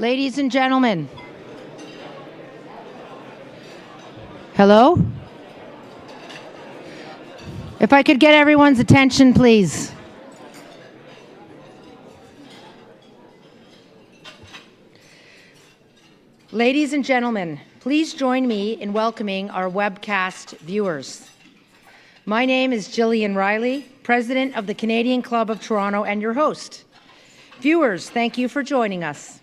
Ladies and gentlemen, hello? If I could get everyone's attention, please. Ladies and gentlemen, please join me in welcoming our webcast viewers. My name is Kilian Riley, President of the Canadian Club of Toronto and your host. Viewers, thank you for joining us.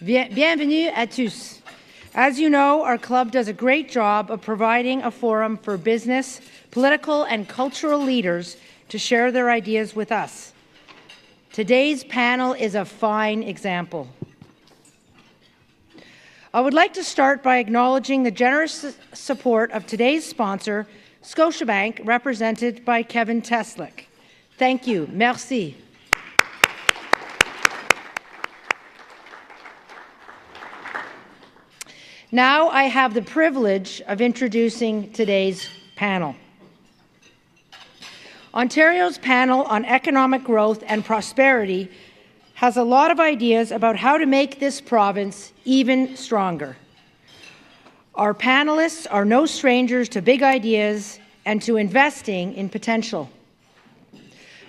Bienvenue à tous. As you know, our club does a great job of providing a forum for business, political, and cultural leaders to share their ideas with us. Today's panel is a fine example. I would like to start by acknowledging the generous support of today's sponsor, Scotiabank, represented by Kevin Teslick. Thank you. Merci. Now I have the privilege of introducing today's panel. Ontario's panel on economic growth and prosperity has a lot of ideas about how to make this province even stronger. Our panelists are no strangers to big ideas and to investing in potential.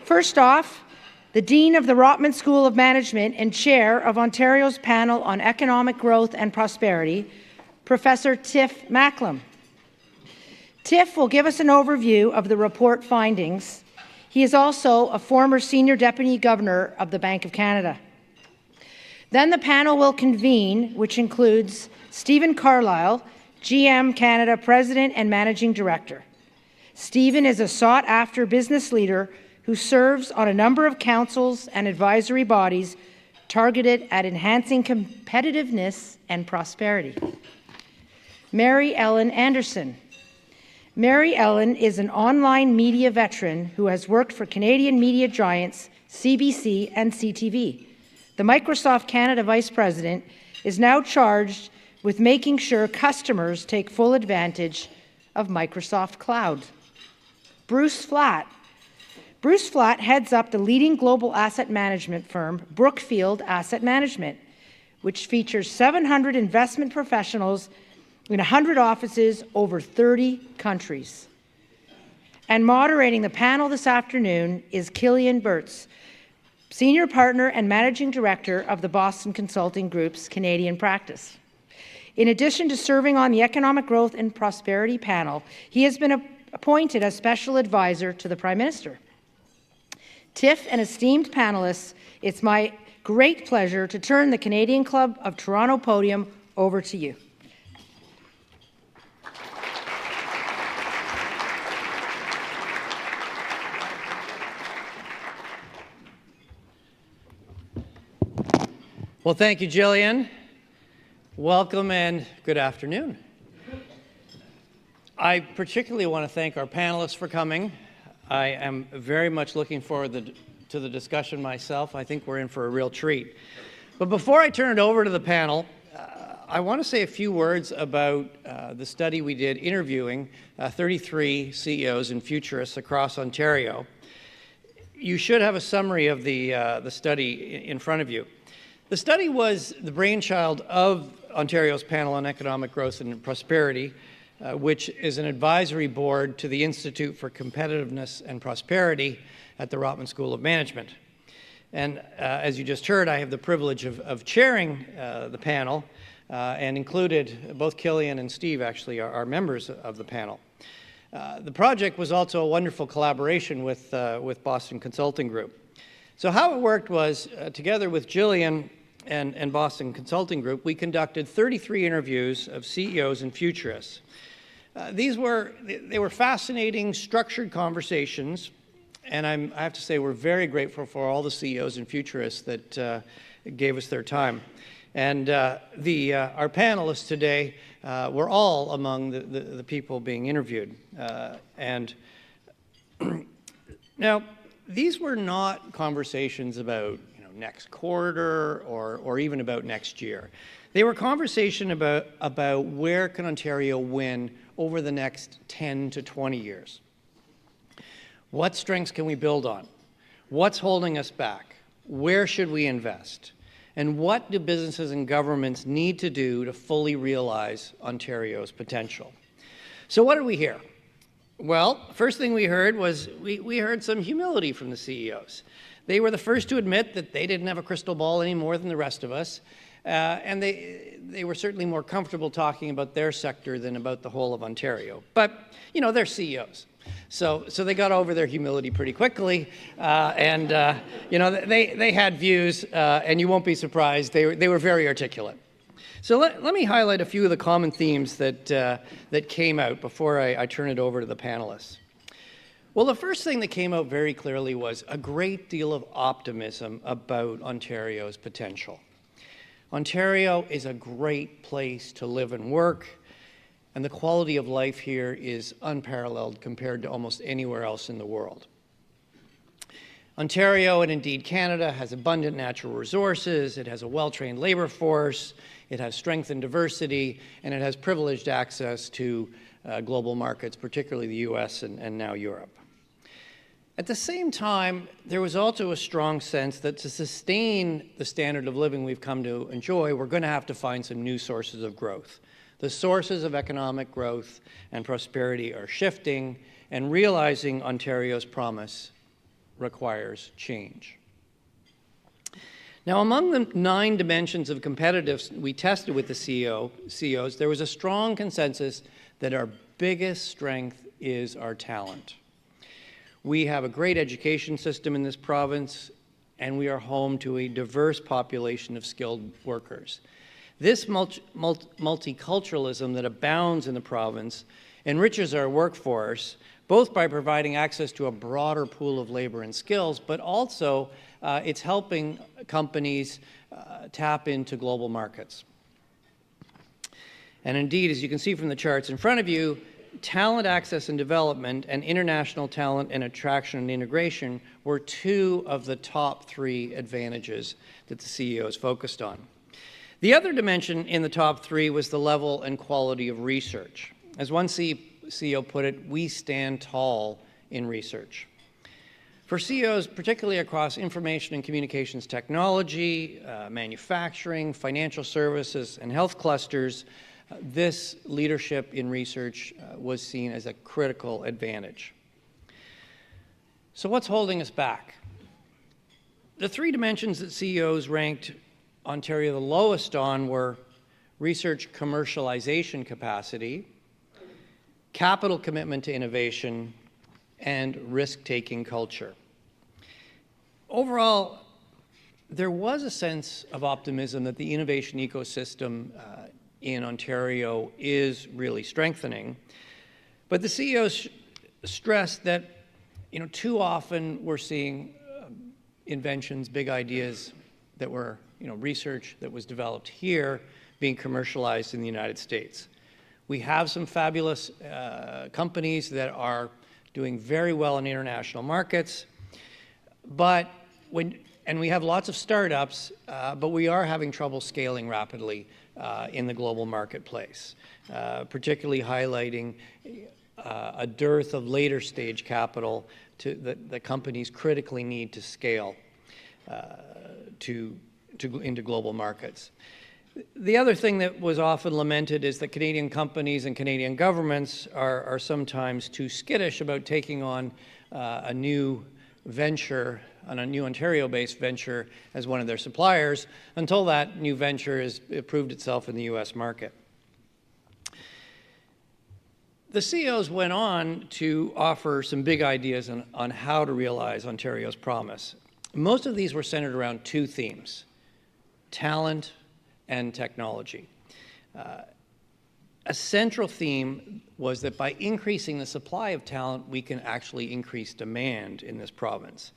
First off, the Dean of the Rotman School of Management and Chair of Ontario's panel on economic growth and prosperity, Professor Tiff Macklem. Tiff will give us an overview of the report findings. He is also a former Senior Deputy Governor of the Bank of Canada. Then the panel will convene, which includes Stephen Carlisle, GM Canada President and Managing Director. Stephen is a sought-after business leader who serves on a number of councils and advisory bodies targeted at enhancing competitiveness and prosperity. Mary Ellen Anderson. Mary Ellen is an online media veteran who has worked for Canadian media giants CBC and CTV. The Microsoft Canada Vice President is now charged with making sure customers take full advantage of Microsoft Cloud. Bruce Flatt. Bruce Flatt heads up the leading global asset management firm, Brookfield Asset Management, which features 700 investment professionals in 100 offices over 30 countries. And moderating the panel this afternoon is Kilian Berz, Senior Partner and Managing Director of the Boston Consulting Group's Canadian practice. In addition to serving on the Economic Growth and Prosperity panel, he has been appointed as Special Advisor to the Prime Minister. Tiff and esteemed panelists, it's my great pleasure to turn the Canadian Club of Toronto podium over to you. Well, thank you, Kilian. Welcome and good afternoon. I particularly want to thank our panelists for coming. I am very much looking forward to the discussion myself. I think we're in for a real treat. But before I turn it over to the panel, I want to say a few words about the study we did interviewing 33 CEOs and futurists across Ontario. You should have a summary of the study in front of you. The study was the brainchild of Ontario's Panel on Economic Growth and Prosperity, which is an advisory board to the Institute for Competitiveness and Prosperity at the Rotman School of Management. And as you just heard, I have the privilege of chairing the panel, and included both Kilian and Steve actually are members of the panel. The project was also a wonderful collaboration with Boston Consulting Group. So how it worked was, together with Kilian and Boston Consulting Group, we conducted 33 interviews of CEOs and futurists. They were fascinating, structured conversations, and I have to say we're very grateful for all the CEOs and futurists that gave us their time. And our panelists today were all among the people being interviewed. Now, these were not conversations about next quarter or even about next year. They were conversation about where can Ontario win over the next 10 to 20 years. What strengths can we build on? What's holding us back? Where should we invest? And what do businesses and governments need to do to fully realize Ontario's potential? So what did we hear? Well, first thing we heard was we heard some humility from the CEOs. They were the first to admit that they didn't have a crystal ball any more than the rest of us. And they were certainly more comfortable talking about their sector than about the whole of Ontario. But, you know, they're CEOs. So they got over their humility pretty quickly. You know, they had views, and you won't be surprised, they were very articulate. So let me highlight a few of the common themes that came out before I turn it over to the panelists. Well, the first thing that came out very clearly was a great deal of optimism about Ontario's potential. Ontario is a great place to live and work, and the quality of life here is unparalleled compared to almost anywhere else in the world. Ontario, and indeed Canada, has abundant natural resources, it has a well-trained labor force, it has strength and diversity, and it has privileged access to global markets, particularly the US and now Europe. At the same time, there was also a strong sense that to sustain the standard of living we've come to enjoy, we're going to have to find some new sources of growth. The sources of economic growth and prosperity are shifting, and realizing Ontario's promise requires change. Now, among the 9 dimensions of competitiveness we tested with the CEOs, there was a strong consensus that our biggest strength is our talent. We have a great education system in this province, and we are home to a diverse population of skilled workers. This multiculturalism that abounds in the province enriches our workforce, both by providing access to a broader pool of labor and skills, but also it's helping companies tap into global markets. And indeed, as you can see from the charts in front of you, talent access and development and international talent and attraction and integration were 2 of the top 3 advantages that the CEOs focused on. The other dimension in the top 3 was the level and quality of research. As one CEO put it, we stand tall in research. For CEOs, particularly across information and communications technology, manufacturing, financial services, and health clusters, this leadership in research was seen as a critical advantage. So what's holding us back? The 3 dimensions that CEOs ranked Ontario the lowest on were research commercialization capacity, capital commitment to innovation, and risk-taking culture. Overall, there was a sense of optimism that the innovation ecosystem in Ontario is really strengthening. But the CEOs stressed that, too often we're seeing inventions, big ideas that were, research that was developed here being commercialized in the United States. We have some fabulous companies that are doing very well in international markets, and we have lots of startups, but we are having trouble scaling rapidly in the global marketplace, particularly highlighting a dearth of later stage capital that companies critically need to scale into global markets. The other thing that was often lamented is that Canadian companies and Canadian governments are sometimes too skittish about taking on a new venture, on a new Ontario-based venture as one of their suppliers until that new venture has proved itself in the US market. The CEOs went on to offer some big ideas on how to realize Ontario's promise. Most of these were centered around 2 themes: talent and technology. A central theme was that by increasing the supply of talent, we can actually increase demand in this province.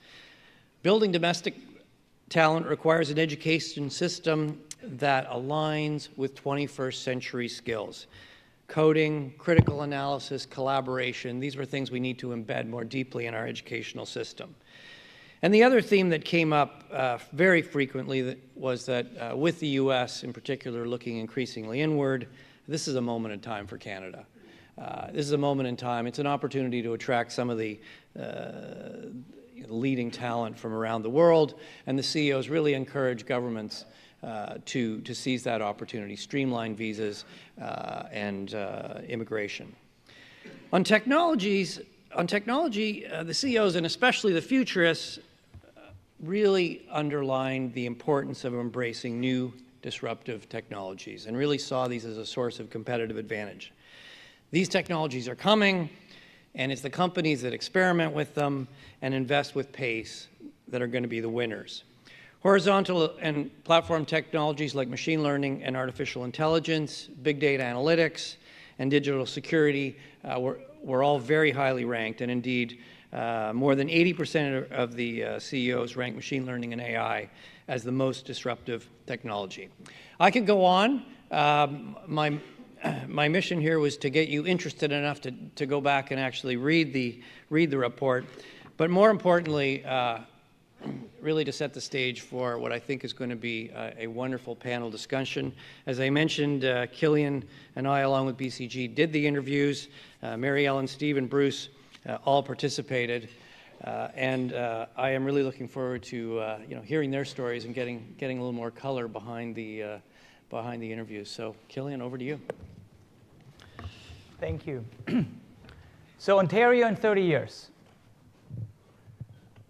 Building domestic talent requires an education system that aligns with 21st century skills. Coding, critical analysis, collaboration, these were things we need to embed more deeply in our educational system. And the other theme that came up very frequently was that with the US in particular looking increasingly inward, this is a moment in time for Canada. This is a moment in time. It's an opportunity to attract some of the leading talent from around the world, and the CEOs really encourage governments to seize that opportunity, streamline visas and immigration. On technology, the CEOs and especially the futurists really underlined the importance of embracing new disruptive technologies and really saw these as a source of competitive advantage. These technologies are coming, and it's the companies that experiment with them and invest with pace that are going to be the winners. Horizontal and platform technologies like machine learning and artificial intelligence, big data analytics, and digital security were all very highly ranked, and indeed, more than 80% of the CEOs rank machine learning and AI as the most disruptive technology. I could go on. My mission here was to get you interested enough to go back and actually read the report, but more importantly, really to set the stage for what I think is going to be a wonderful panel discussion. As I mentioned, Kilian and I, along with BCG, did the interviews. Mary Ellen, Steve, and Bruce all participated, and I am really looking forward to hearing their stories and getting a little more color behind the interviews. So, Kilian, over to you. Thank you. So Ontario in 30 years.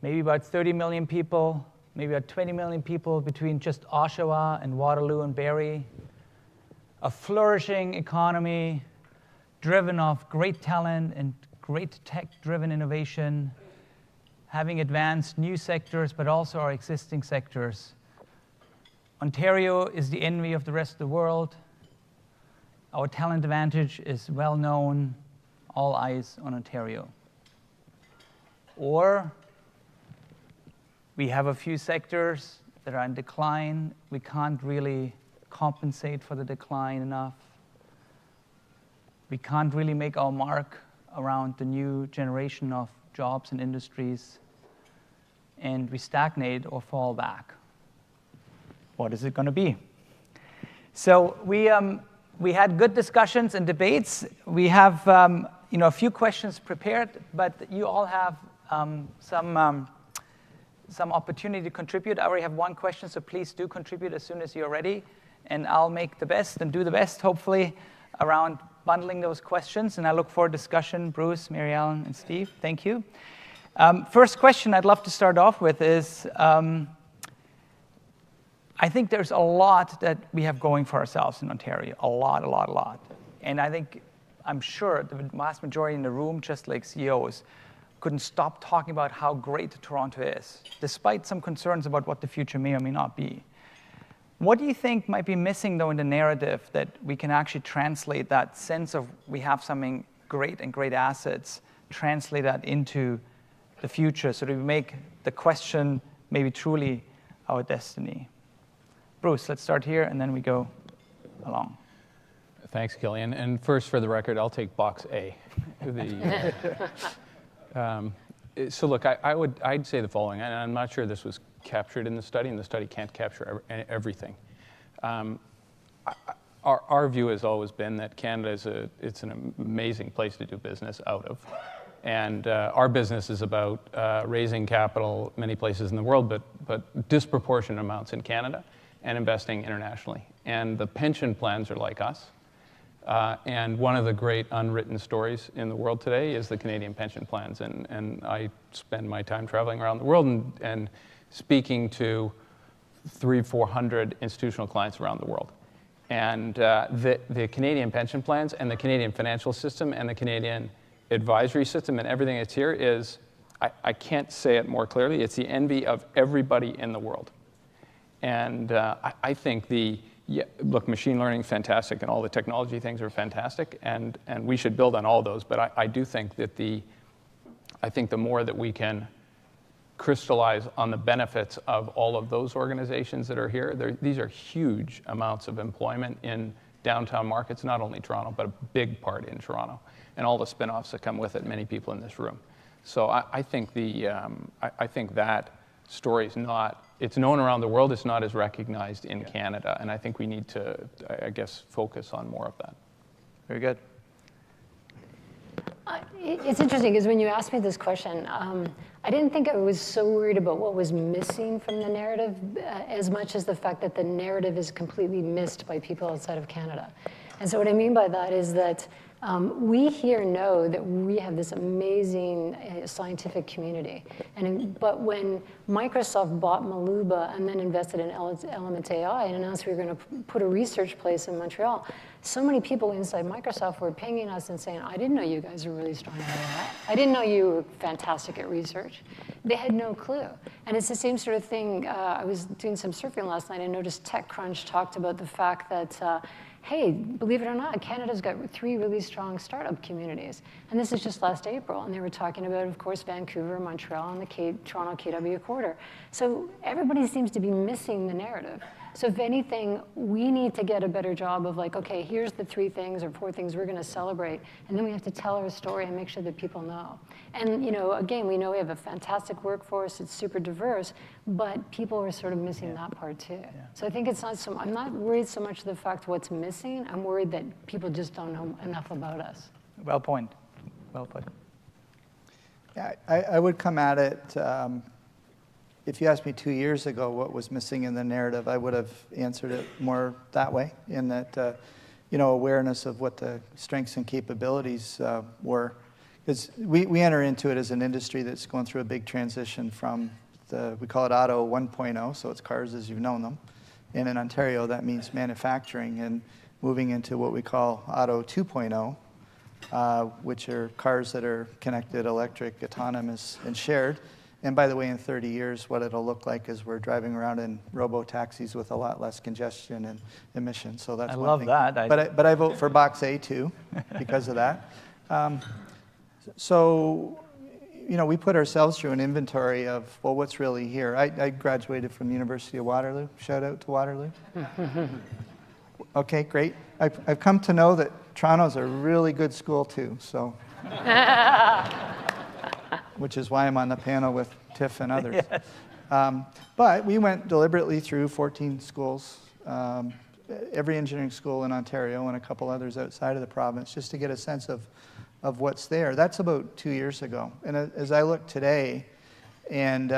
Maybe about 30 million people, maybe about 20 million people between just Oshawa and Waterloo and Barrie. A flourishing economy driven off great talent and great tech-driven innovation, having advanced new sectors, but also our existing sectors. Ontario is the envy of the rest of the world. Our talent advantage is well known, all eyes on Ontario. Or we have a few sectors that are in decline. We can't really compensate for the decline enough. We can't really make our mark around the new generation of jobs and industries. And we stagnate or fall back. What is it going to be? So we had good discussions and debates. We have a few questions prepared, but you all have some opportunity to contribute. I already have one question, so please do contribute as soon as you're ready. And I'll make the best and do the best, hopefully, around bundling those questions. And I look forward to discussion. Bruce, Mary Ellen, and Steve, thank you. First question I'd love to start off with is, I think there's a lot that we have going for ourselves in Ontario, a lot. And I'm sure the vast majority in the room, just like CEOs, couldn't stop talking about how great Toronto is, despite some concerns about what the future may or may not be. What do you think might be missing, though, in the narrative that we can actually translate that sense of we have something great and great assets, translate that into the future so that we make the question maybe truly our destiny? Bruce, let's start here, and then we go along. Thanks, Kilian. And first, for the record, I'll take box A. So look, I'd say the following, and I'm not sure this was captured in the study, and the study can't capture everything. Our view has always been that Canada it's an amazing place to do business out of. And our business is about raising capital many places in the world, but disproportionate amounts in Canada, and investing internationally. And the pension plans are like us. And one of the great unwritten stories in the world today is the Canadian pension plans. And I spend my time traveling around the world and speaking to 300-400 institutional clients around the world. And the Canadian pension plans and the Canadian financial system and the Canadian advisory system and everything that's here is, I can't say it more clearly, it's the envy of everybody in the world. And I think look, machine learning, fantastic, and all the technology things are fantastic, and we should build on all those. But I do think that the more that we can crystallize on the benefits of all of those organizations that are here, these are huge amounts of employment in downtown markets, not only Toronto, but a big part in Toronto, and all the spin-offs that come with it, many people in this room. So I think that story is not, it's known around the world, it's not as recognized in Canada, and I think we need to, I guess, focus on more of that. Very good. It's interesting because when you asked me this question, I didn't think I was so worried about what was missing from the narrative as much as the fact that the narrative is completely missed by people outside of Canada. And so what I mean by that is that we here know that we have this amazing scientific community. But when Microsoft bought Maluba and then invested in Element AI and announced we were going to put a research place in Montreal, so many people inside Microsoft were pinging us and saying, I didn't know you guys were really strong at AI. I didn't know you were fantastic at research. They had no clue. And it's the same sort of thing. I was doing some surfing last night and noticed TechCrunch talked about the fact that hey, believe it or not, Canada's got 3 really strong startup communities. And this is just last April. And they were talking about, of course, Vancouver, Montreal, and the Toronto KW Quarter. So everybody seems to be missing the narrative. So if anything, we need to get a better job of like, okay, here's the 3 things or 4 things we're going to celebrate. And then we have to tell our story and make sure that people know. And again, we know we have a fantastic workforce. It's super diverse. But people are sort of missing that part too. Yeah. So I think it's not so, I'm not worried so much of the fact what's missing. I'm worried that people just don't know enough about us. Well put. Well put. Yeah, I would come at it, if you asked me 2 years ago what was missing in the narrative, I would have answered it more that way, in that, awareness of what the strengths and capabilities were. Because we enter into it as an industry that's going through a big transition from we call it Auto 1.0, so it's cars as you've known them. And in Ontario, that means manufacturing, and moving into what we call Auto 2.0, which are cars that are connected, electric, autonomous, and shared. And by the way, in 30 years, what it'll look like is we're driving around in robo-taxis with a lot less congestion and emissions. So that's one thing. I love that. But I vote for Box A too, because of that. We put ourselves through an inventory of, well, what's really here. I graduated from the University of Waterloo. Shout out to Waterloo. Okay, great. I've come to know that Toronto's a really good school too, so. Which is why I'm on the panel with Tiff and others. Yes. But we went deliberately through 14 schools, every engineering school in Ontario and a couple others outside of the province, just to get a sense of what's there. That's about 2 years ago. And as I look today and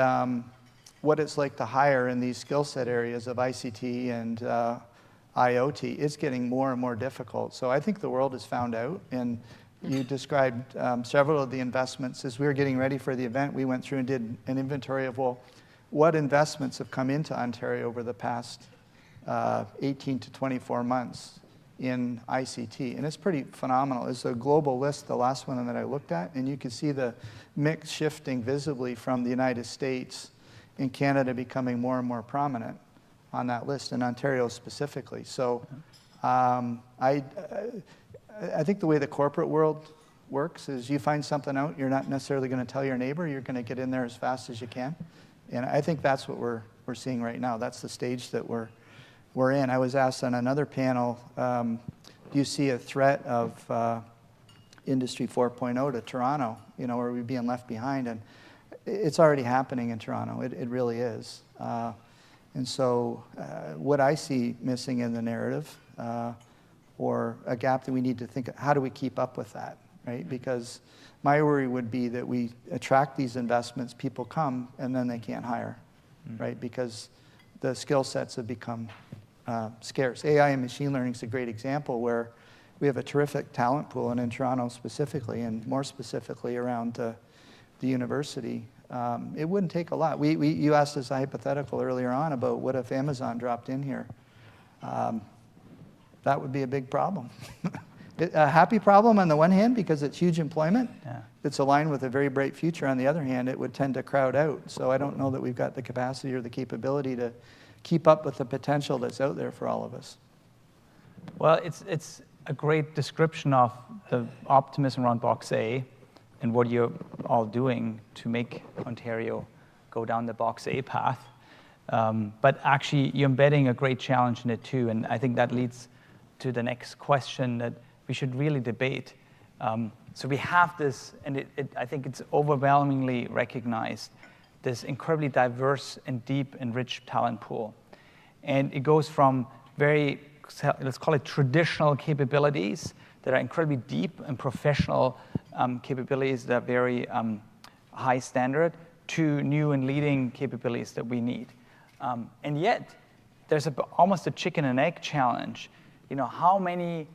what it's like to hire in these skill set areas of ICT and IoT, it's getting more and more difficult. So I think the world has found out. And you described several of the investments. As we were getting ready for the event, we went through and did an inventory of, well, what investments have come into Ontario over the past 18 to 24 months in ICT. And it's pretty phenomenal. It's a global list, the last one that I looked at, and you can see the mix shifting visibly from the United States and Canada becoming more and more prominent on that list, and Ontario specifically. So I think the way the corporate world works is you find something out, you're not necessarily going to tell your neighbor, you're going to get in there as fast as you can. And I think that's what we're seeing right now. That's the stage that we're in. I was asked on another panel, do you see a threat of Industry 4.0 to Toronto, are we being left behind? And it's already happening in Toronto. It really is. And so what I see missing in the narrative, or a gap that we need to think, how do we keep up with that, right? Because my worry would be that we attract these investments, people come, and then they can't hire, right? Because the skill sets have become scarce. AI and machine learning is a great example where we have a terrific talent pool, and in Toronto specifically, and more specifically around the university. It wouldn't take a lot. You asked us a hypothetical earlier on about what if Amazon dropped in here. That would be a big problem. A happy problem on the one hand because it's huge employment. Yeah. It's aligned with a very bright future. On the other hand, it would tend to crowd out. So I don't know that we've got the capacity or the capability to keep up with the potential that's out there for all of us. Well, it's a great description of the optimism around Box A and what you're all doing to make Ontario go down the Box A path. But actually, you're embedding a great challenge in it too, and I think that leads to the next question that we should really debate. So we have this, and I think it's overwhelmingly recognized, this incredibly diverse and deep and rich talent pool. And it goes from very, let's call it traditional capabilities that are incredibly deep and professional capabilities that are very high standard to new and leading capabilities that we need. And yet, there's almost a chicken and egg challenge. How many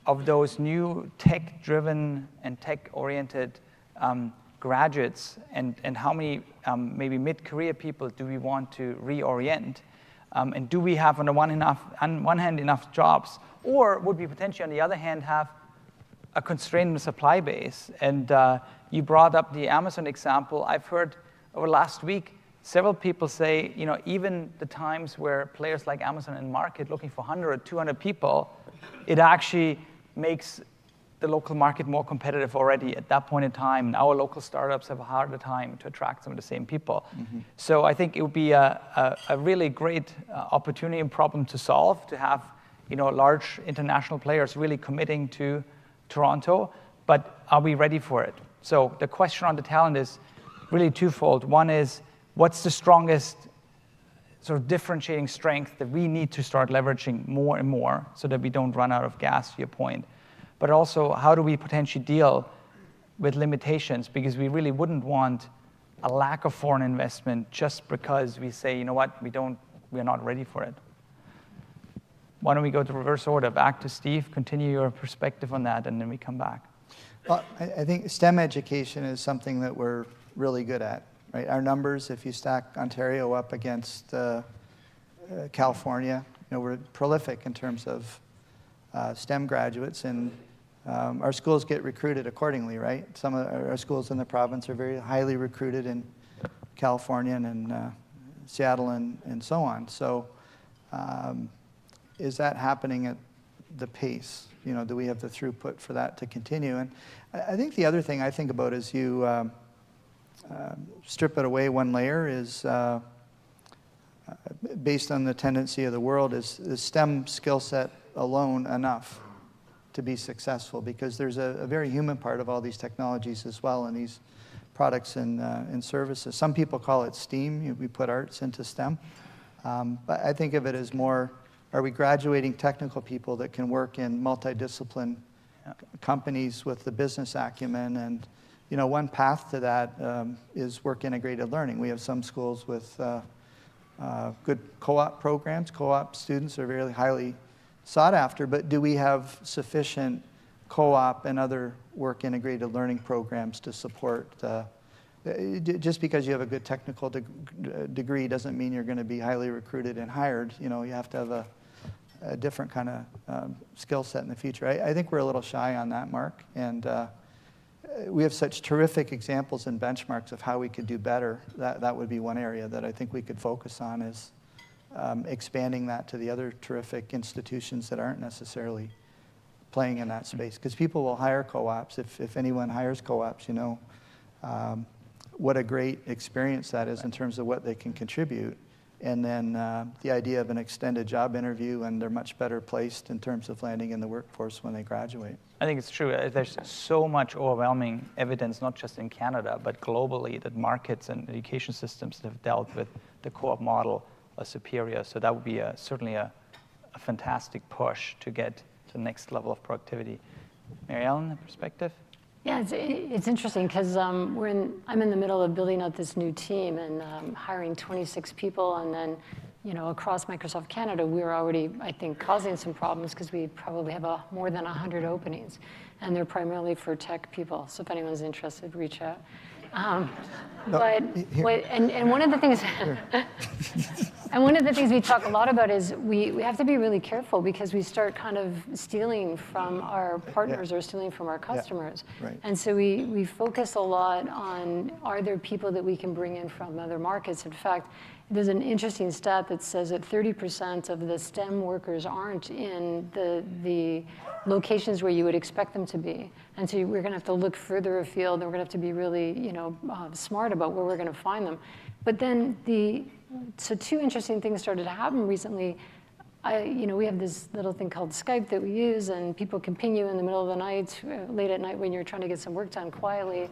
of those new tech-driven and tech-oriented graduates and how many maybe mid-career people do we want to reorient? And do we have, on one hand, enough jobs? Or would we potentially, on the other hand, have a constrained supply base? And you brought up the Amazon example. I've heard over last week several people say, even the times where players like Amazon in market looking for 100 or 200 people, it actually makes the local market more competitive already at that point in time. And our local startups have a harder time to attract some of the same people. Mm-hmm. So I think it would be a really great opportunity and problem to solve, to have large international players really committing to Toronto. But are we ready for it? So the question on the talent is really twofold. One is, what's the strongest sort of differentiating strength that we need to start leveraging more and more so that we don't run out of gas, to your point? But also, how do we potentially deal with limitations? Because we really wouldn't want a lack of foreign investment just because we say, we're not ready for it. Why don't we go to reverse order? Back to Steve, continue your perspective on that, and then we come back. Well, I think STEM education is something that we're really good at, right? Our numbers, if you stack Ontario up against California, we're prolific in terms of STEM graduates, and our schools get recruited accordingly, right? Some of our schools in the province are very highly recruited in California and in Seattle and so on. So is that happening at the pace? Do we have the throughput for that to continue? And I think the other thing I think about is you strip it away one layer is based on the tendency of the world, is the STEM skill set alone enough to be successful? Because there's a very human part of all these technologies as well, and these products and services. Some people call it STEAM. We put arts into STEM. But I think of it as more, are we graduating technical people that can work in multidiscipline companies with the business acumen? And one path to that is work integrated learning. We have some schools with good co-op programs. Co-op students are very highly sought after, but do we have sufficient co-op and other work integrated learning programs to support? Just because you have a good technical degree doesn't mean you're going to be highly recruited and hired. You have to have a different kind of skill set in the future. I think we're a little shy on that, Mark, and we have such terrific examples and benchmarks of how we could do better. That would be one area that I think we could focus on, is expanding that to the other terrific institutions that aren't necessarily playing in that space. Because people will hire co-ops. If anyone hires co-ops, what a great experience that is in terms of what they can contribute. And then the idea of an extended job interview, and they're much better placed in terms of landing in the workforce when they graduate. I think it's true. There's so much overwhelming evidence, not just in Canada, but globally, that markets and education systems that have dealt with the co-op model are superior. So that would be certainly a fantastic push to get to the next level of productivity. Mary Ellen, perspective? Yeah, it's interesting because I'm in the middle of building out this new team and hiring 26 people, and then across Microsoft Canada, we're already, I think, causing some problems because we probably have more than 100 openings, and they're primarily for tech people. So if anyone's interested, reach out. And one of the things, and one of the things we talk a lot about is we have to be really careful because we start kind of stealing from our partners or stealing from our customers. Yeah. Right. And so we focus a lot on, are there people that we can bring in from other markets? In fact, there's an interesting stat that says that 30% of the STEM workers aren't in the locations where you would expect them to be. And so we're going to have to look further afield, and we're going to have to be really, smart about where we're going to find them. But then so two interesting things started to happen recently. We have this little thing called Skype that we use, and people can ping you in the middle of the night, late at night when you're trying to get some work done quietly.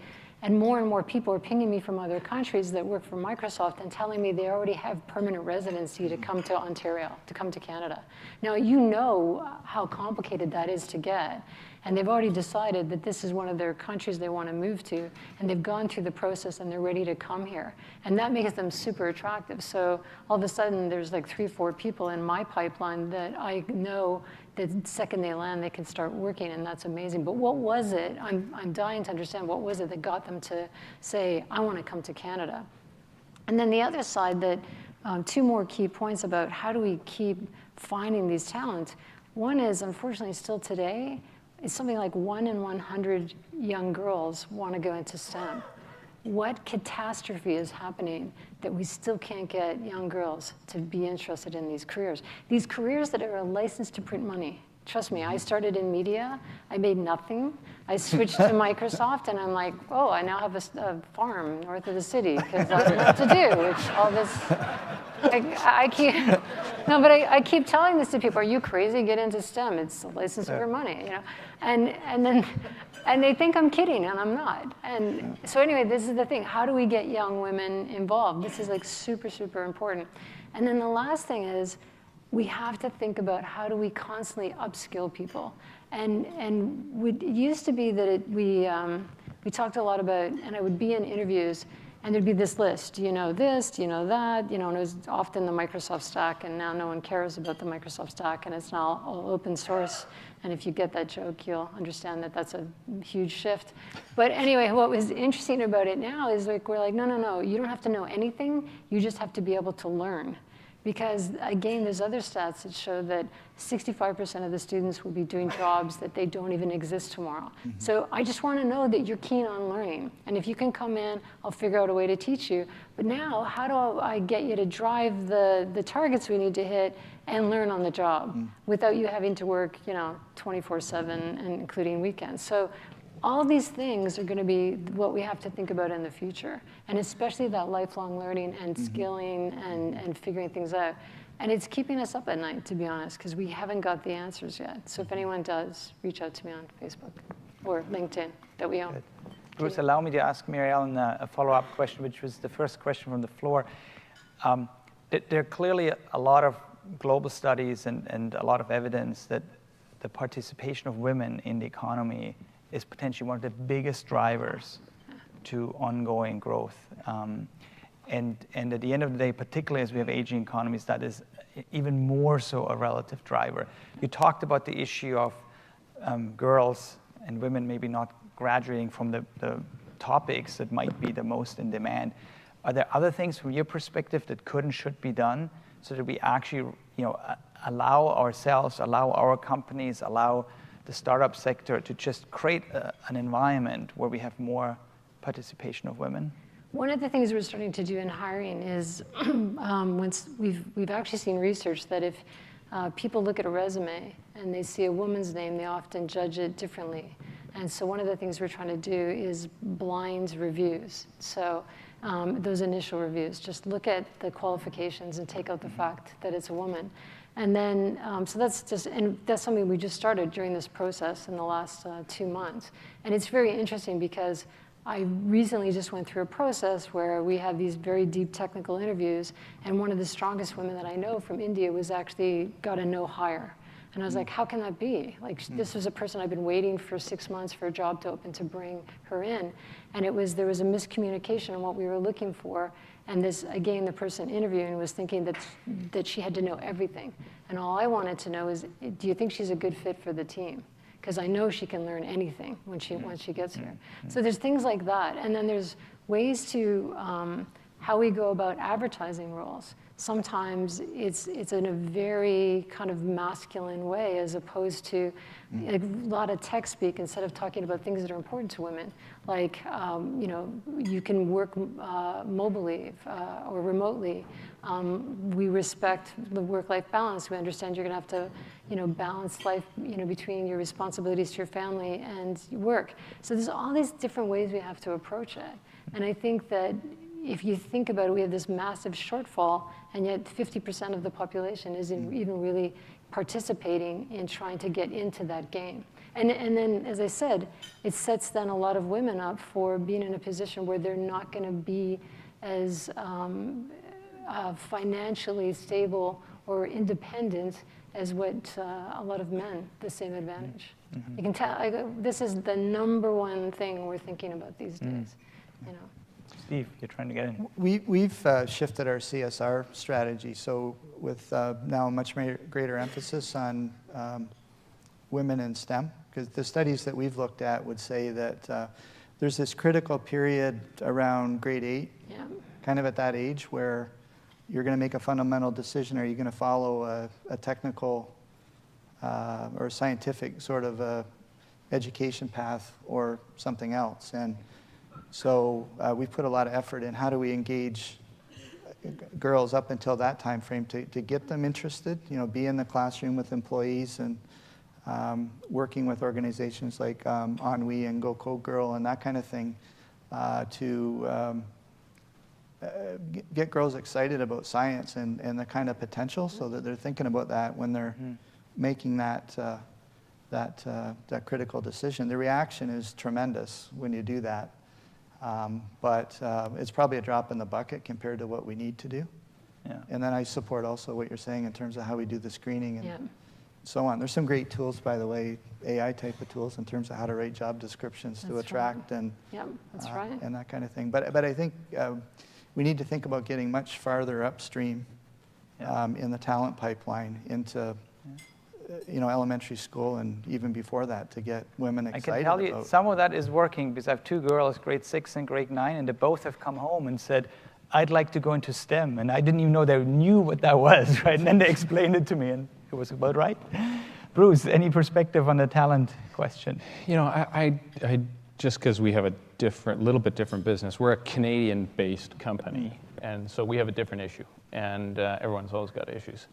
And more people are pinging me from other countries that work for Microsoft and telling me they already have permanent residency to come to Ontario, to come to Canada. Now, you know how complicated that is to get. And they've already decided that this is one of their countries they want to move to. And they've gone through the process and they're ready to come here. And that makes them super attractive. So all of a sudden, there's like 3 or 4 people in my pipeline that I know the second they land, they can start working, and that's amazing. But what was it? I'm dying to understand what was it that got them to say, I want to come to Canada. And then the other side, that 2 more key points about how do we keep finding these talents. One is, unfortunately, still today, it's something like 1 in 100 young girls want to go into STEM. What catastrophe is happening that we still can't get young girls to be interested in these careers? These careers that are a license to print money. Trust me, I started in media. I made nothing. I switched to Microsoft, and I'm like, oh, I now have a farm north of the city because I don't know what to do. Which all this, I keep, no, but I keep telling this to people. Are you crazy? Get into STEM. It's a license to print money, you know. And they think I'm kidding, and I'm not. And so anyway, this is the thing. How do we get young women involved? This is like super, super important. And then the last thing is, we have to think about how do we constantly upskill people. And it used to be that we talked a lot about, and I would be in interviews, and there'd be this list. Do you know this? Do you know that? You know, and it was often the Microsoft stack, and now no one cares about the Microsoft stack, and it's now all open source. And if you get that joke, you'll understand that that's a huge shift. But anyway, what was interesting about it now is like we're like, no, you don't have to know anything. You just have to be able to learn. Because again, there's other stats that show that 65% of the students will be doing jobs that they don't even exist tomorrow. Mm-hmm. So I just want to know that you're keen on learning. And if you can come in, I'll figure out a way to teach you. But now, how do I get you to drive the targets we need to hit and learn on the job without you having to work, 24/7 and including weekends? So all these things are going to be what we have to think about in the future, and especially that lifelong learning and skilling and figuring things out. And it's keeping us up at night, to be honest, because we haven't got the answers yet. So if anyone does, reach out to me on Facebook or LinkedIn that we own. Good. Bruce, allow me to ask Mary Ellen a follow-up question, which was the first question from the floor. There are clearly a lot of global studies and a lot of evidence that the participation of women in the economy is potentially one of the biggest drivers to ongoing growth. And at the end of the day, particularly as we have aging economies, that is even more so a relative driver. You talked about the issue of girls and women maybe not graduating from the topics that might be the most in demand. Are there other things from your perspective that could and should be done so that we actually allow ourselves, allow our companies, allow the startup sector to just create an environment where we have more participation of women? One of the things we're starting to do in hiring is once we've actually seen research that if people look at a resume and they see a woman's name, they often judge it differently. And so one of the things we're trying to do is blind reviews. So those initial reviews, just look at the qualifications and take out the fact that it's a woman. And then, so that's something we just started during this process in the last 2 months. And it's very interesting because I recently just went through a process where we had these very deep technical interviews, and one of the strongest women that I know from India was actually got a no hire. And I was like, how can that be? Like, this was a person I've been waiting for 6 months for a job to open to bring her in. And there was a miscommunication on what we were looking for. And this, again, the person interviewing was thinking that she had to know everything. And all I wanted to know is, do you think she's a good fit for the team? Because I know she can learn anything once she gets here. So there's things like that. And then there's ways to how we go about advertising roles. Sometimes it's in a very kind of masculine way, as opposed to a lot of tech speak instead of talking about things that are important to women. Like, you can work mobily or remotely. We respect the work-life balance. We understand you're going to have to, balance life, between your responsibilities to your family and work. So there's all these different ways we have to approach it. And I think that if you think about it, we have this massive shortfall, and yet 50% of the population isn't even really participating in trying to get into that game. And then, as I said, it sets then a lot of women up for being in a position where they're not going to be as financially stable or independent as what a lot of men, the same advantage. You can tell, this is the #1 thing we're thinking about these days, you know. Steve, you're trying to get in. We've shifted our CSR strategy, so with now a much greater emphasis on women in STEM, because the studies that we've looked at would say that there's this critical period around grade 8, kind of at that age, where you're going to make a fundamental decision. Are you going to follow a technical or scientific sort of education path or something else? And so we put a lot of effort in how do we engage girls up until that time frame to get them interested, you know, be in the classroom with employees and working with organizations like Ennui and Go Code Girl and that kind of thing to get girls excited about science and the kind of potential, so that they're thinking about that when they're making that critical decision. The reaction is tremendous when you do that, but it's probably a drop in the bucket compared to what we need to do. Yeah. And then I support also what you're saying in terms of how we do the screening and so on. There's some great tools, by the way, AI type of tools in terms of how to write job descriptions to attract and that's right. and that kind of thing. But I think we need to think about getting much farther upstream in the talent pipeline into you know, elementary school and even before that to get women excited. I can tell you some of that is working because I have 2 girls, grade 6 and grade 9, and they both have come home and said, I'd like to go into STEM. And I didn't even know they knew what that was, right? And then they explained it to me, and it was about right. Bruce, any perspective on the talent question? You know, I just because we have a little bit different business, we're a Canadian-based company, and so we have a different issue, and everyone's always got issues.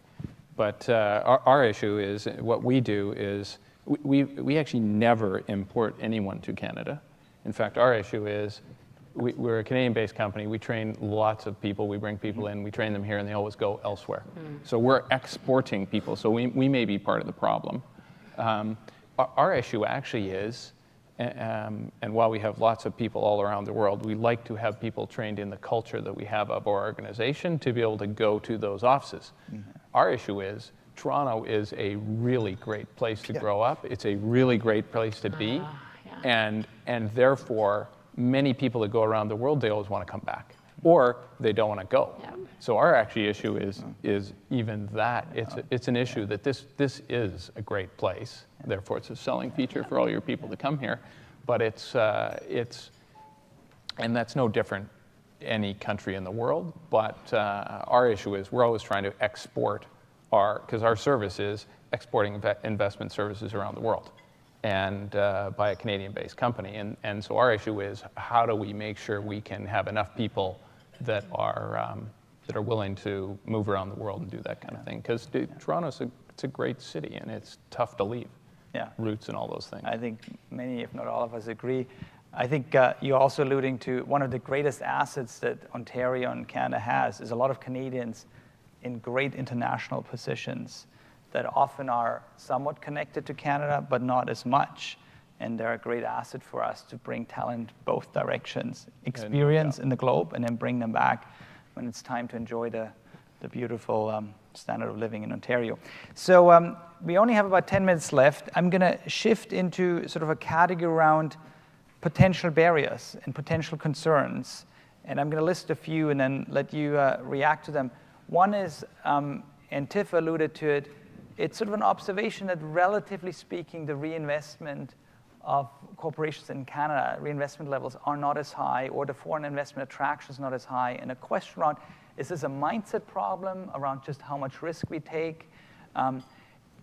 But our issue is, what we do is, we actually never import anyone to Canada. In fact, our issue is, we're a Canadian-based company. We train lots of people. We bring people in. We train them here, and they always go elsewhere. So we're exporting people. So we may be part of the problem. Our issue actually is, and while we have lots of people all around the world, we like to have people trained in the culture that we have of our organization to be able to go to those offices. Our issue is, Toronto is a really great place to grow up. It's a really great place to be. And therefore, many people that go around the world, they always want to come back, or they don't want to go. So our actually issue is even that. It's an issue that this is a great place. Therefore, it's a selling feature for all your people to come here. But and that's no different any country in the world. But our issue is we're always trying to export because our service is exporting investment services around the world, and by a Canadian-based company. And so our issue is, how do we make sure we can have enough people that are willing to move around the world and do that kind of thing? Because Toronto's it's a great city, and it's tough to leave. Roots and all those things. I think many, if not all of us, agree. I think you're also alluding to one of the greatest assets that Ontario and Canada has is a lot of Canadians in great international positions that often are somewhat connected to Canada, but not as much. And they're a great asset for us to bring talent both directions, experience in the globe, and then bring them back when it's time to enjoy the beautiful standard of living in Ontario. So we only have about 10 minutes left. I'm going to shift into sort of a category around potential barriers and potential concerns. And I'm going to list a few and then let you react to them. One is, and Tiff alluded to it, it's sort of an observation that, relatively speaking, the reinvestment of corporations in Canada, reinvestment levels are not as high, or the foreign investment attraction is not as high. And a question around, is this a mindset problem around just how much risk we take?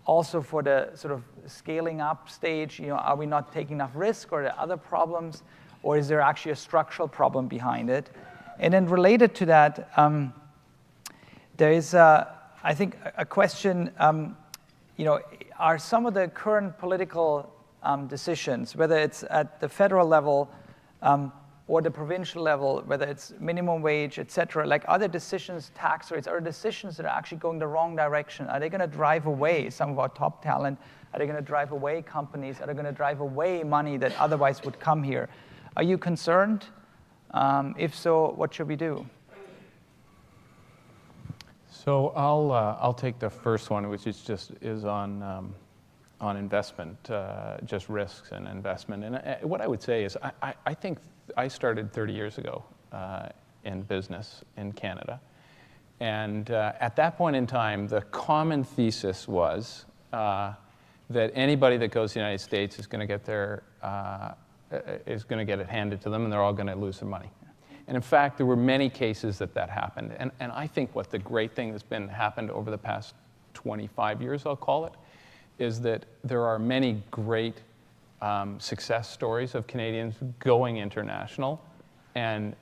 Also for the sort of scaling up stage, you know, are we not taking enough risk, or are there other problems, or is there actually a structural problem behind it? And then related to that, there is, I think, a question, you know, are some of the current political decisions, whether it's at the federal level or the provincial level, whether it's minimum wage, et cetera, like are there decisions, tax rates, are there decisions that are actually going the wrong direction? Are they going to drive away some of our top talent? Are they going to drive away companies? Are they going to drive away money that otherwise would come here? Are you concerned? If so, what should we do? So I'll take the first one, which is on investment, just risks and investment. And what I would say is I think I started 30 years ago in business in Canada. And at that point in time, the common thesis was that anybody that goes to the United States is going to get it handed to them, and they're all going to lose their money. And in fact, there were many cases that happened. And I think what the great thing that's happened over the past 25 years, I'll call it, is that there are many great success stories of Canadians going international and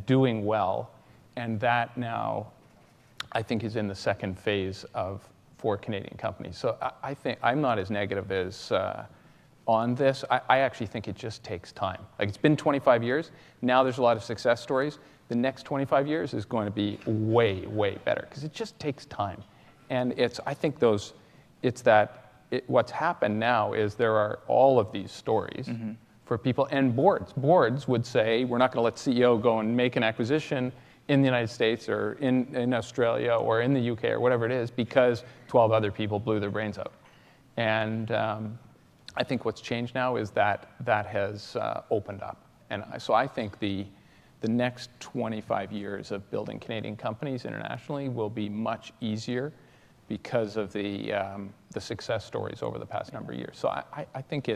doing well. And that now, I think, is in the second phase for Canadian companies. So I think I'm not as negative as on this. I actually think it just takes time. Like, it's been 25 years. Now there's a lot of success stories. The next 25 years is going to be way, way better because it just takes time. And what's happened now is there are all of these stories for people, and boards would say, we're not going to let CEO go and make an acquisition in the United States or in Australia or in the UK or whatever it is because 12 other people blew their brains out. And I think what's changed now is that has opened up. And so I think the next 25 years of building Canadian companies internationally will be much easier because of the success stories over the past number of years. So I think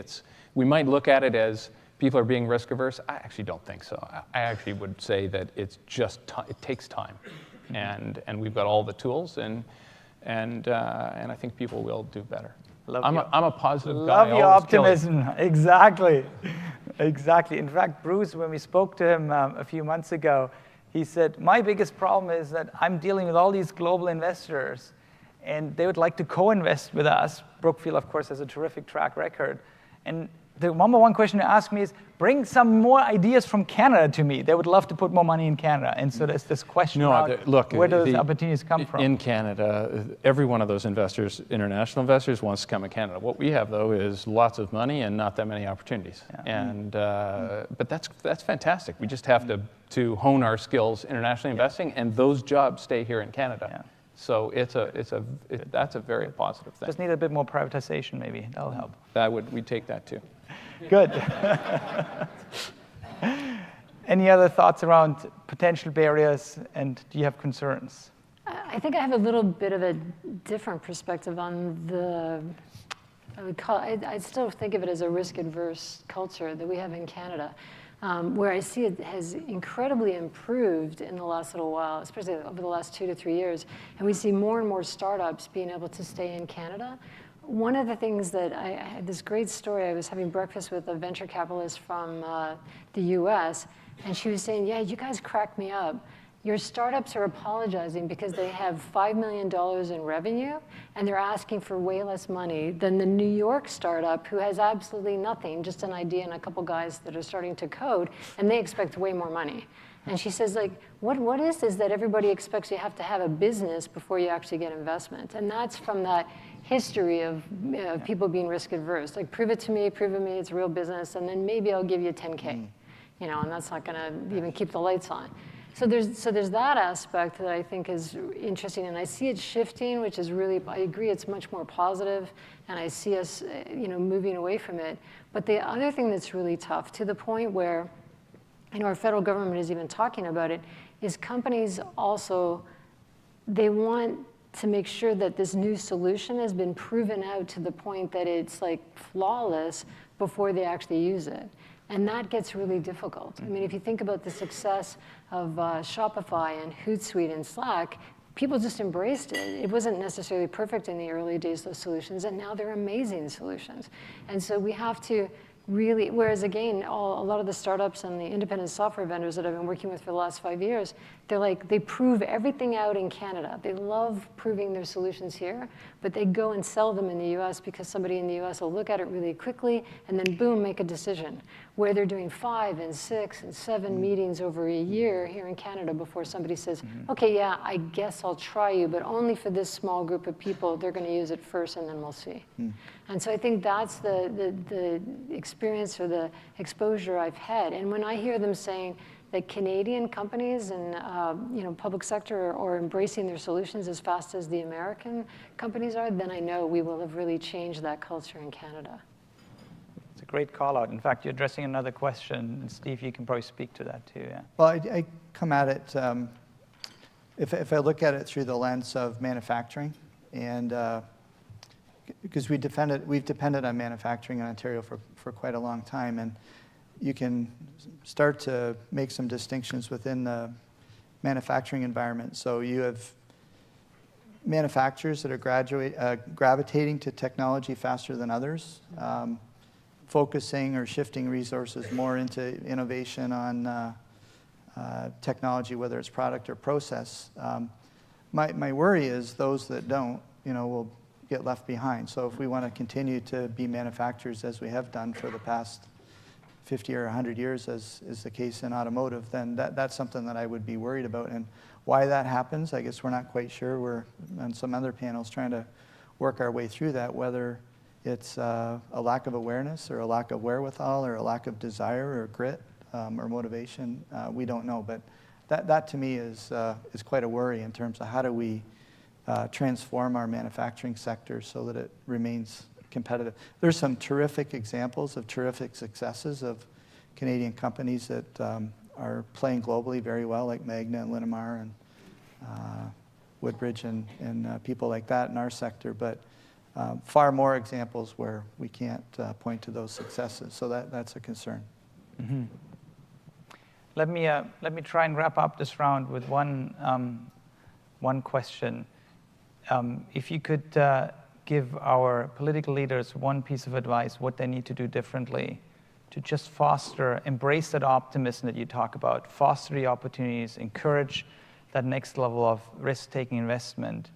we might look at it as people are being risk averse. I actually don't think so. I actually would say that it's just it takes time, and we've got all the tools, and I think people will do better. I'm a positive guy. Love your optimism. Exactly. In fact, Bruce, when we spoke to him a few months ago, he said, my biggest problem is that I'm dealing with all these global investors, and they would like to co-invest with us. Brookfield, of course, has a terrific track record. And the number one question to ask me is, bring some more ideas from Canada to me. They would love to put more money in Canada. And so there's this question about where do those opportunities come from? In Canada, every one of those investors, international investors, wants to come to Canada. What we have, though, is lots of money and not that many opportunities. Yeah. And but that's fantastic. We just have to hone our skills internationally investing, and those jobs stay here in Canada. Yeah. So that's a very positive thing. Just need a bit more privatization, maybe. That'll help. We'd take that too. Good. Any other thoughts around potential barriers, and do you have concerns? I think I have a little bit of a different perspective on I'd still think of it as a risk-adverse culture that we have in Canada. Where I see it has incredibly improved in the last little while, especially over the last 2 to 3 years. And we see more and more startups being able to stay in Canada. One of the things that I had this great story, I was having breakfast with a venture capitalist from the US, and she was saying, yeah, you guys cracked me up. Your startups are apologizing because they have $5 million in revenue, and they're asking for way less money than the New York startup who has absolutely nothing, just an idea and a couple guys that are starting to code, and they expect way more money. And she says, like, what is this that everybody expects you have to have a business before you actually get investment? And that's from that history of people being risk adverse. Like, prove it to me it's a real business, and then maybe I'll give you 10K. And that's not gonna even keep the lights on. So there's that aspect that I think is interesting, and I see it shifting, which is really, I agree, it's much more positive, and I see us, moving away from it. But the other thing that's really tough, to the point where, our federal government is even talking about it, is companies also, they want to make sure that this new solution has been proven out to the point that it's like flawless before they actually use it. And that gets really difficult. I mean, if you think about the success of Shopify and Hootsuite and Slack, people just embraced it. It wasn't necessarily perfect in the early days, those solutions, and now they're amazing solutions. And so we have to really, whereas again, a lot of the startups and the independent software vendors that I've been working with for the last 5 years, they prove everything out in Canada. They love proving their solutions here, but they go and sell them in the US because somebody in the US will look at it really quickly and then boom, make a decision. Where they're doing 5 and 6 and 7 meetings over a year here in Canada before somebody says, okay, yeah, I guess I'll try you, but only for this small group of people. They're going to use it first and then we'll see. And so I think that's the experience or the exposure I've had. And when I hear them saying that Canadian companies and public sector are embracing their solutions as fast as the American companies are, then I know we will have really changed that culture in Canada. It's a great call out. In fact, you're addressing another question. And Steve, you can probably speak to that too. Yeah. Well, I come at it, if I look at it through the lens of manufacturing, and because we've depended on manufacturing in Ontario for quite a long time, and you can start to make some distinctions within the manufacturing environment. So you have manufacturers that are gravitating to technology faster than others, focusing or shifting resources more into innovation on technology, whether it's product or process. My worry is those that don't, will get left behind. So if we want to continue to be manufacturers as we have done for the past 50 or 100 years, as is the case in automotive, then that's something that I would be worried about. And why that happens, I guess we're not quite sure. We're on some other panels trying to work our way through that, whether it's a lack of awareness or a lack of wherewithal or a lack of desire or grit or motivation. We don't know, but that to me is quite a worry in terms of how do we transform our manufacturing sector so that it remains competitive. There's some terrific examples of terrific successes of Canadian companies that are playing globally very well, like Magna and Linamar and Woodbridge and people like that in our sector, but far more examples where we can't point to those successes. So that's a concern. Mm-hmm. Let me try and wrap up this round with one question. If you could give our political leaders one piece of advice, what they need to do differently to just embrace that optimism that you talk about, foster the opportunities, encourage that next level of risk-taking investment,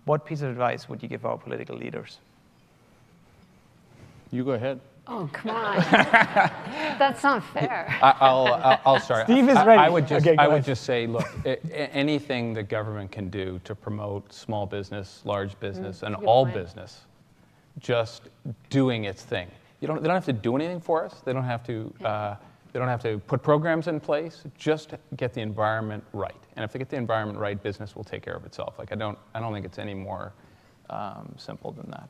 what piece of advice would you give our political leaders? You go ahead. Oh, come on. That's not fair. I'll start. Steve is ready. I would just say, look, anything the government can do to promote small business, large business, and all business, just doing its thing. They don't have to do anything for us. They don't have to. They don't have to put programs in place. Just get the environment right. And if they get the environment right, business will take care of itself. Like I don't think it's any more simple than that.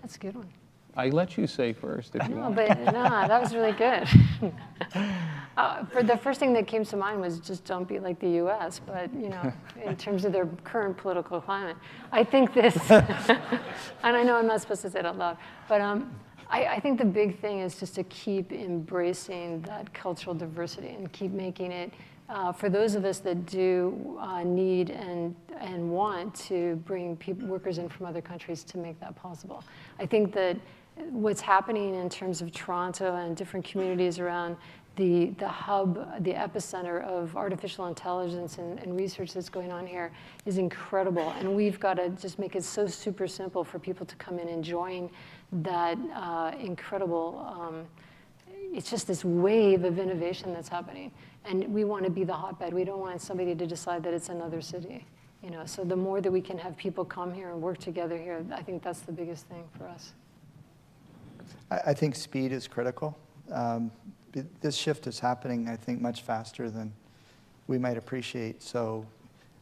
That's a good one. I let you say first if you want. But that was really good. For the first thing that came to mind was just don't be like the U.S. But in terms of their current political climate, I think this, and I know I'm not supposed to say it out loud, but I think the big thing is just to keep embracing that cultural diversity and keep making it. For those of us that do need and want to bring workers in from other countries to make that possible. I think that what's happening in terms of Toronto and different communities around the hub, the epicenter of artificial intelligence and research that's going on here is incredible. And we've got to just make it so super simple for people to come in and join that incredible, it's just this wave of innovation that's happening. And we want to be the hotbed. We don't want somebody to decide that it's another city. So the more that we can have people come here and work together here, I think that's the biggest thing for us. I think speed is critical. This shift is happening, I think, much faster than we might appreciate. So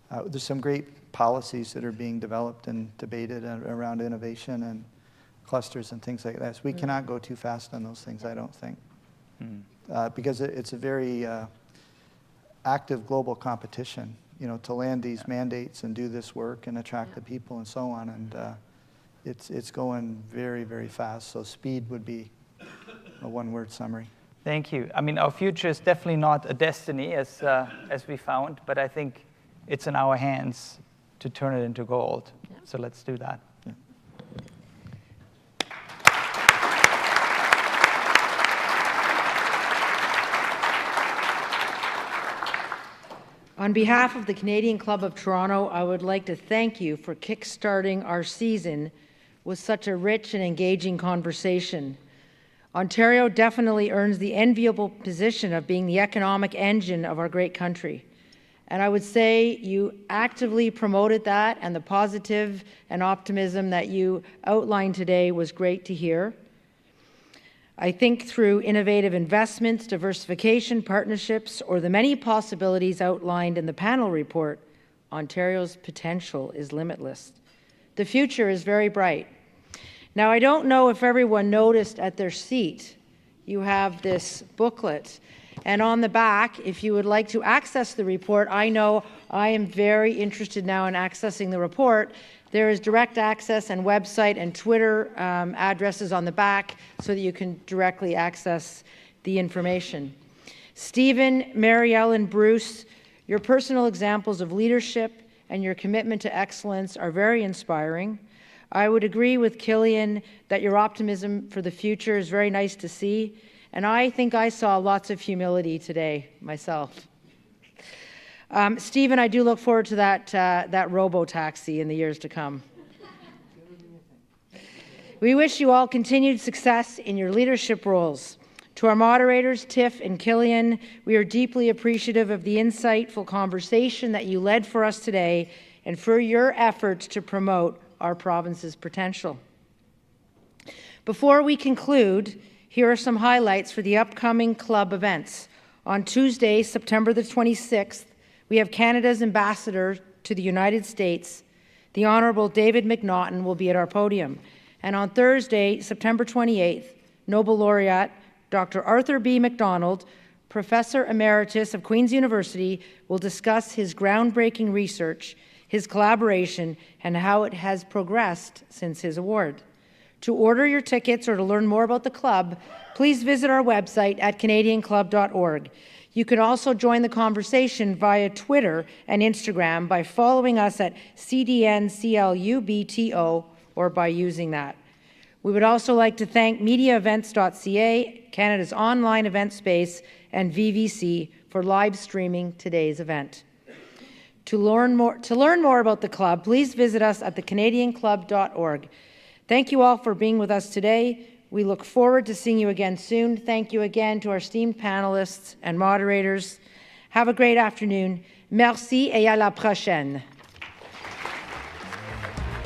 there's some great policies that are being developed and debated around innovation and clusters and things like that. So we cannot go too fast on those things, I don't think. Because it's a very active global competition, to land these mandates and do this work and attract the people and so on. And it's going very, very fast. So speed would be a one-word summary. Thank you. I mean, our future is definitely not a destiny, as we found, but I think it's in our hands to turn it into gold. So let's do that. On behalf of the Canadian Club of Toronto, I would like to thank you for kickstarting our season with such a rich and engaging conversation. Ontario definitely earns the enviable position of being the economic engine of our great country. And I would say you actively promoted that, and the positive and optimism that you outlined today was great to hear. I think through innovative investments, diversification, partnerships, or the many possibilities outlined in the panel report, Ontario's potential is limitless. The future is very bright. Now, I don't know if everyone noticed at their seat, you have this booklet. And on the back, if you would like to access the report, I know I am very interested now in accessing the report. There is direct access and website and Twitter addresses on the back so that you can directly access the information. Stephen, Marielle, and Bruce, your personal examples of leadership and your commitment to excellence are very inspiring. I would agree with Kilian that your optimism for the future is very nice to see, and I think I saw lots of humility today myself. Stephen, I do look forward to that robo-taxi in the years to come. We wish you all continued success in your leadership roles. To our moderators, Tiff and Kilian, we are deeply appreciative of the insightful conversation that you led for us today and for your efforts to promote our province's potential. Before we conclude, here are some highlights for the upcoming club events. On Tuesday, September the 26th, we have Canada's ambassador to the United States, the Honourable David McNaughton, will be at our podium. And on Thursday, September 28th, Nobel laureate Dr. Arthur B. MacDonald, Professor Emeritus of Queen's University, will discuss his groundbreaking research, his collaboration, and how it has progressed since his award. To order your tickets or to learn more about the club, please visit our website at canadianclub.org. You can also join the conversation via Twitter and Instagram by following us at CDNCLUBTO or by using that. We would also like to thank mediaevents.ca, Canada's online event space, and VVC for live streaming today's event. To learn more about the club, please visit us at thecanadianclub.org. Thank you all for being with us today. We look forward to seeing you again soon. Thank you again to our esteemed panelists and moderators. Have a great afternoon. Merci et à la prochaine.